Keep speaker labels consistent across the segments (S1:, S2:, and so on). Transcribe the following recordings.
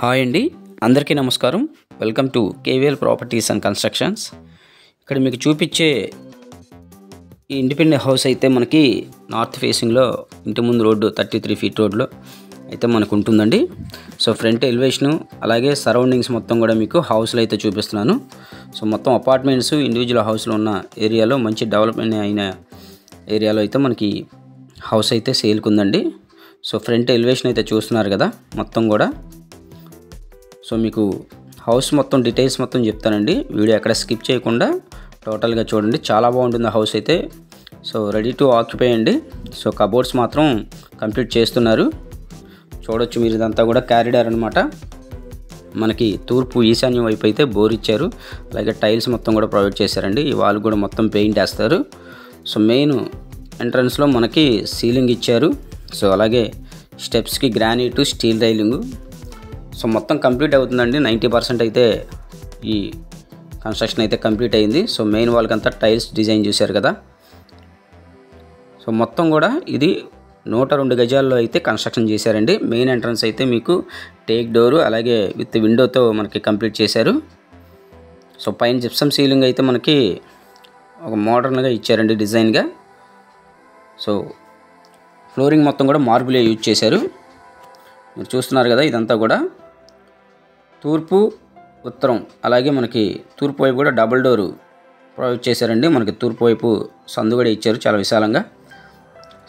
S1: Hi అండి, అందరికీ నమస్కారం. Welcome to KVL properties and constructions. ఇక్కడ మీకు చూపించే ఈ ఇండిపెండెంట్ హౌస్ అయితే మనకి నార్త్ ఫేసింగ్లో ఇంటి ముందు రోడ్డు 33 ఫీట్ రోడ్లో అయితే మనకు ఉంటుందండి. సో ఫ్రంట్ ఎలివేషను అలాగే సరౌండింగ్స్ మొత్తం కూడా మీకు హౌస్లో అయితే చూపిస్తున్నాను. సో మొత్తం అపార్ట్మెంట్స్ ఇండివిజువల్ హౌస్లో ఉన్న ఏరియాలో మంచి డెవలప్మెంట్ అయిన ఏరియాలో అయితే మనకి హౌస్ అయితే సేల్కి ఉందండి. సో ఫ్రంట్ ఎలివేషన్ అయితే చూస్తున్నారు కదా మొత్తం కూడా. సో మీకు హౌస్ మొత్తం డీటెయిల్స్ మొత్తం చెప్తానండి, వీడియో ఎక్కడ స్కిప్ చేయకుండా టోటల్గా చూడండి. చాలా బాగుంటుంది హౌస్ అయితే. సో రెడీ టు ఆక్యుపై అండి. సో కబోర్డ్స్ మాత్రం కంప్లీట్ చేస్తున్నారు. చూడొచ్చు మీరు, ఇదంతా కూడా క్యారిడార్ అనమాట. మనకి తూర్పు ఈశాన్యం వైపు అయితే బోర్ ఇచ్చారు, అలాగే టైల్స్ మొత్తం కూడా ప్రొవైడ్ చేశారండి. ఈ వాల్ కూడా మొత్తం పెయింట్ వేస్తారు. సో మెయిన్ ఎంట్రన్స్లో మనకి సీలింగ్ ఇచ్చారు. సో అలాగే స్టెప్స్కి గ్రానైట్ స్టీల్ రైలింగు. సో మొత్తం కంప్లీట్ అవుతుందండి. 90% అయితే ఈ కన్స్ట్రక్షన్ అయితే కంప్లీట్ అయింది. సో మెయిన్ వాల్కి అంతా టైల్స్ డిజైన్ చూశారు కదా. సో మొత్తం కూడా ఇది 102 గజాల్లో అయితే కన్స్ట్రక్షన్ చేశారండి. మెయిన్ ఎంట్రన్స్ అయితే మీకు టేక్ డోరు అలాగే విత్ విండోతో మనకి కంప్లీట్ చేశారు. సో పైన జిప్సమ్ సీలింగ్ అయితే మనకి ఒక మోడర్న్గా ఇచ్చారండి డిజైన్గా. సో ఫ్లోరింగ్ మొత్తం కూడా మార్బులే యూజ్ చేశారు. మీరు చూస్తున్నారు కదా, ఇదంతా కూడా తూర్పు ఉత్తరం అలాగే మనకి తూర్పు వైపు కూడా డబుల్ డోరు ప్రొవైడ్ చేశారండి. మనకి తూర్పు వైపు సందు కూడా ఇచ్చారు చాలా విశాలంగా.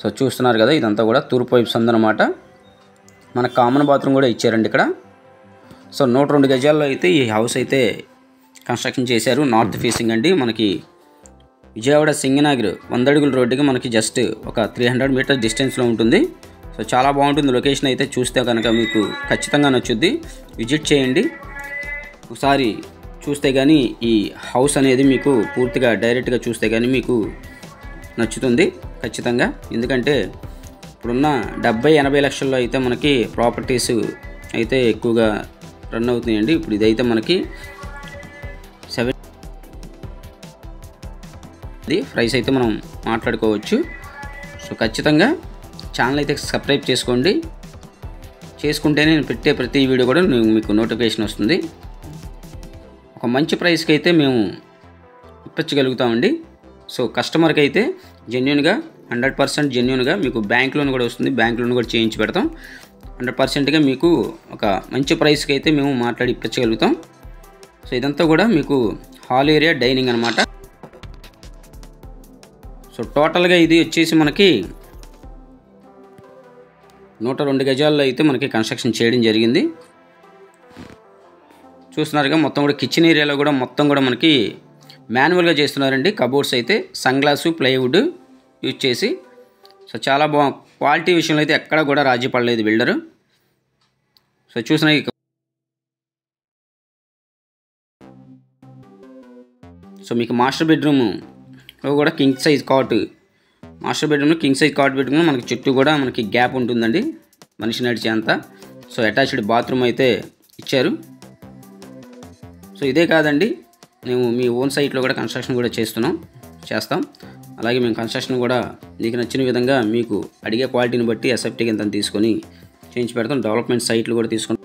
S1: సో చూస్తున్నారు కదా, ఇదంతా కూడా తూర్పు వైపు సందు అనమాట. మన కామన్ బాత్రూమ్ కూడా ఇచ్చారండి ఇక్కడ. సో 102 గజాల్లో అయితే ఈ హౌస్ అయితే కన్స్ట్రక్షన్ చేశారు. నార్త్ ఫేసింగ్ అండి. మనకి విజయవాడ సింగనాగిరి 100 అడుగుల రోడ్డుకి మనకి జస్ట్ ఒక 300 మీటర్స్ డిస్టెన్స్లో ఉంటుంది. సో చాలా బాగుంటుంది లొకేషన్ అయితే. చూస్తే కనుక మీకు ఖచ్చితంగా నచ్చుద్ది, విజిట్ చేయండి ఒకసారి. చూస్తే కానీ ఈ హౌస్ అనేది మీకు పూర్తిగా డైరెక్ట్గా చూస్తే కానీ మీకు నచ్చుతుంది ఖచ్చితంగా. ఎందుకంటే ఇప్పుడున్న 70-80 లక్షల్లో అయితే మనకి ప్రాపర్టీస్ అయితే ఎక్కువగా రన్ అవుతున్నాయండి. ఇప్పుడు ఇదైతే మనకి 70 ప్రైస్ అయితే మనం మాట్లాడుకోవచ్చు. సో ఖచ్చితంగా ఛానల్ అయితే సబ్స్క్రైబ్ చేసుకోండి. చేసుకుంటేనే నేను పెట్టే ప్రతి వీడియో కూడా మీకు నోటిఫికేషన్ వస్తుంది. ఒక మంచి ప్రైస్కి అయితే మేము ఇప్పించగలుగుతామండి. సో కస్టమర్కి అయితే జెన్యున్గా 100% జెన్యున్గా మీకు బ్యాంక్ లోన్ కూడా వస్తుంది. బ్యాంక్ లోన్ కూడా చేయించి పెడతాం. 100%గా మీకు ఒక మంచి ప్రైస్కి అయితే మేము మాట్లాడి ఇప్పించగలుగుతాం. సో ఇదంతా కూడా మీకు హాల్ ఏరియా డైనింగ్ అనమాట. సో టోటల్గా ఇది వచ్చేసి మనకి 102 గజాల్లో అయితే మనకి కన్స్ట్రక్షన్ చేయడం జరిగింది. చూస్తున్నారుగా, మొత్తం కూడా కిచెన్ ఏరియాలో కూడా మొత్తం కూడా మనకి మాన్యువల్గా చేస్తున్నారండి. కబోర్డ్స్ అయితే సన్ గ్లాసు ప్లైవుడ్ యూజ్ చేసి. సో చాలా క్వాలిటీ విషయంలో అయితే ఎక్కడ కూడా రాజీ పడలేదు బిల్డరు. సో చూసిన సో మీకు మాస్టర్ బెడ్రూమ్లో కూడా కింగ్ సైజ్ కాట్, మాస్టర్ బెడ్రూమ్లో కింగ్ సైజ్ కాట్ బెడ్రూమ్లో మనకి చుట్టూ కూడా మనకి గ్యాప్ ఉంటుందండి మనిషి నడిచే అంతా. సో అటాచ్డ్ బాత్రూమ్ అయితే ఇచ్చారు. సో ఇదే కాదండి, మేము మీ ఓన్ సైట్లో కూడా కన్స్ట్రక్షన్ కూడా చేస్తాం. అలాగే మేము కన్స్ట్రక్షన్ కూడా మీకు నచ్చిన విధంగా మీకు అడిగే క్వాలిటీని బట్టి ఎస్ఎఫ్టీ కింద తీసుకొని చేయించి పెడతాం. డెవలప్మెంట్ సైట్లు కూడా తీసుకొని